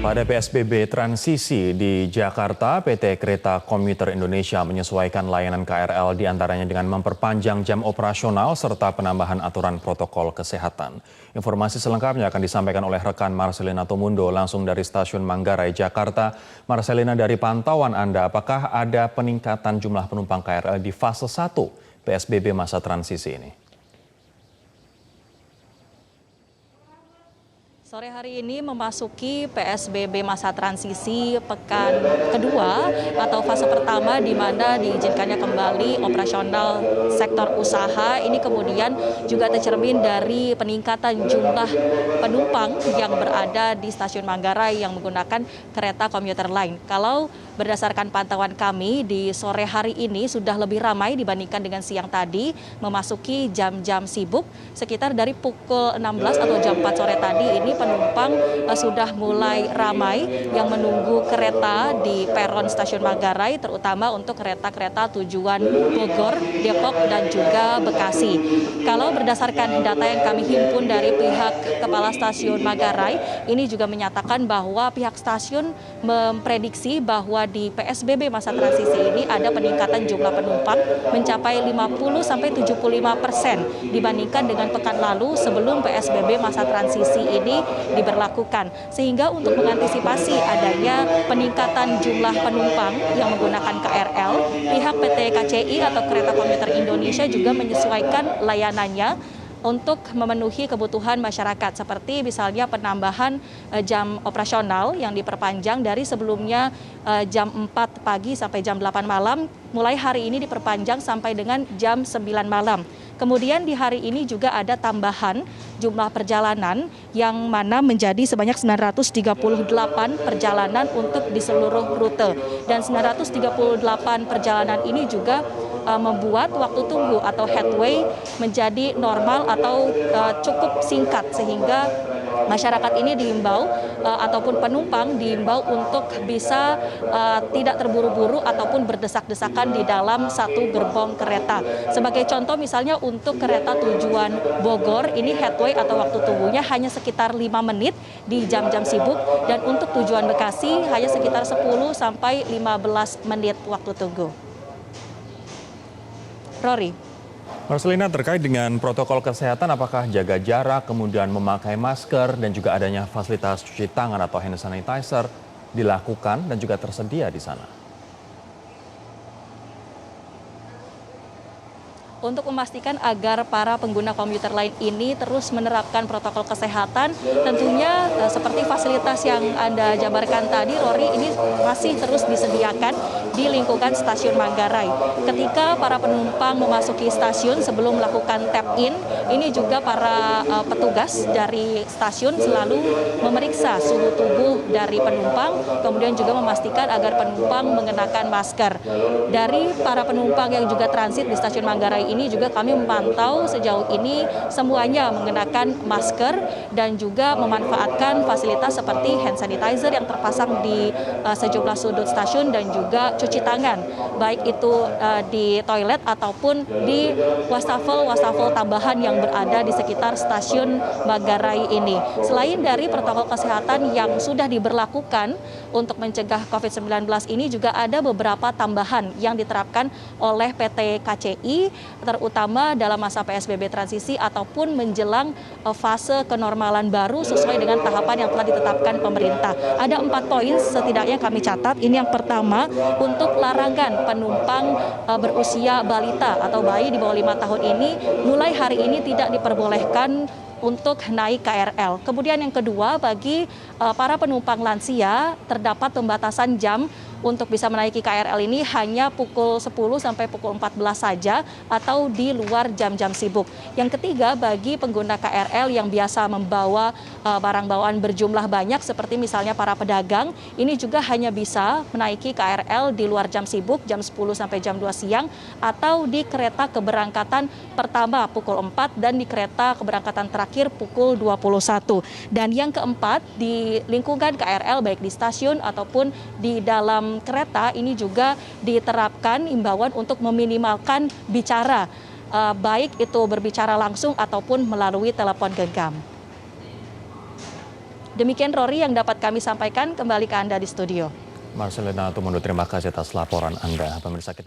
Pada PSBB transisi di Jakarta, PT Kereta Komuter Indonesia menyesuaikan layanan KRL diantaranya dengan memperpanjang jam operasional serta penambahan aturan protokol kesehatan. Informasi selengkapnya akan disampaikan oleh rekan Marcelina Tumundo langsung dari Stasiun Manggarai, Jakarta. Marcelina, dari pantauan Anda, apakah ada peningkatan jumlah penumpang KRL di fase 1 PSBB masa transisi ini? Sore hari ini memasuki PSBB masa transisi pekan kedua atau fase pertama di mana diizinkannya kembali operasional sektor usaha. Ini kemudian juga tercermin dari peningkatan jumlah penumpang yang berada di Stasiun Manggarai yang menggunakan kereta komuter lain. Kalau berdasarkan pantauan kami di sore hari ini sudah lebih ramai dibandingkan dengan siang tadi, memasuki jam-jam sibuk sekitar dari pukul 16 atau jam 4 sore tadi ini penumpang sudah mulai ramai yang menunggu kereta di peron Stasiun Manggarai, terutama untuk kereta-kereta tujuan Bogor, Depok, dan juga Bekasi. Kalau berdasarkan data yang kami himpun dari pihak Kepala Stasiun Manggarai, ini juga menyatakan bahwa pihak stasiun memprediksi bahwa di PSBB masa transisi ini ada peningkatan jumlah penumpang mencapai 50–75% dibandingkan dengan pekan lalu sebelum PSBB masa transisi ini diberlakukan. Sehingga untuk mengantisipasi adanya peningkatan jumlah penumpang yang menggunakan KRL, pihak PT KCI atau Kereta Komuter Indonesia juga menyesuaikan layanannya untuk memenuhi kebutuhan masyarakat, seperti misalnya penambahan jam operasional yang diperpanjang dari sebelumnya jam 4 pagi sampai jam 8 malam, mulai hari ini diperpanjang sampai dengan jam 9 malam. Kemudian di hari ini juga ada tambahan jumlah perjalanan yang mana menjadi sebanyak 938 perjalanan untuk di seluruh rute. Dan 938 perjalanan ini juga membuat waktu tunggu atau headway menjadi normal atau cukup singkat, sehingga masyarakat ini diimbau ataupun penumpang diimbau untuk bisa tidak terburu-buru ataupun berdesak-desakan di dalam satu gerbong kereta. Sebagai contoh misalnya untuk kereta tujuan Bogor, ini headway atau waktu tunggunya hanya sekitar 5 menit di jam-jam sibuk, dan untuk tujuan Bekasi hanya sekitar 10–15 menit waktu tunggu. Rory. Marcelina, terkait dengan protokol kesehatan, apakah jaga jarak, kemudian memakai masker, dan juga adanya fasilitas cuci tangan atau hand sanitizer dilakukan dan juga tersedia di sana? Untuk memastikan agar para pengguna komuter lain ini terus menerapkan protokol kesehatan, tentunya seperti fasilitas yang Anda jabarkan tadi, Rory, ini masih terus disediakan di lingkungan Stasiun Manggarai. Ketika para penumpang memasuki stasiun sebelum melakukan tap-in, ini juga para petugas dari stasiun selalu memeriksa suhu tubuh dari penumpang, kemudian juga memastikan agar penumpang mengenakan masker. Dari para penumpang yang juga transit di Stasiun Manggarai ini juga kami memantau sejauh ini semuanya mengenakan masker dan juga memanfaatkan fasilitas seperti hand sanitizer yang terpasang di sejumlah sudut stasiun dan juga cuci tangan, baik itu di toilet ataupun di wastafel tambahan yang berada di sekitar Stasiun Manggarai ini. Selain dari protokol kesehatan yang sudah diberlakukan untuk mencegah COVID-19 ini, juga ada beberapa tambahan yang diterapkan oleh PT KCI, terutama dalam masa PSBB transisi ataupun menjelang fase kenormalan baru sesuai dengan tahapan yang telah ditetapkan pemerintah. Ada 4 poin setidaknya kami catat. Ini yang pertama, untuk larangan penumpang berusia balita atau bayi di bawah 5 tahun ini mulai hari ini tidak diperbolehkan untuk naik KRL. Kemudian yang kedua, bagi para penumpang lansia terdapat pembatasan jam untuk bisa menaiki KRL ini hanya pukul 10 sampai pukul 14 saja atau di luar jam-jam sibuk. Yang ketiga, bagi pengguna KRL yang biasa membawa barang bawaan berjumlah banyak seperti misalnya para pedagang, ini juga hanya bisa menaiki KRL di luar jam sibuk jam 10 sampai jam 2 siang atau di kereta keberangkatan pertama pukul 4 dan di kereta keberangkatan terakhir pukul 21. Dan yang keempat, di lingkungan KRL baik di stasiun ataupun di dalam kereta ini juga diterapkan imbauan untuk meminimalkan bicara, baik itu berbicara langsung ataupun melalui telepon genggam. Demikian Rory yang dapat kami sampaikan, kembali ke Anda di studio. Marcelina Tumundo, terima kasih atas laporan Anda. Pemirsa kita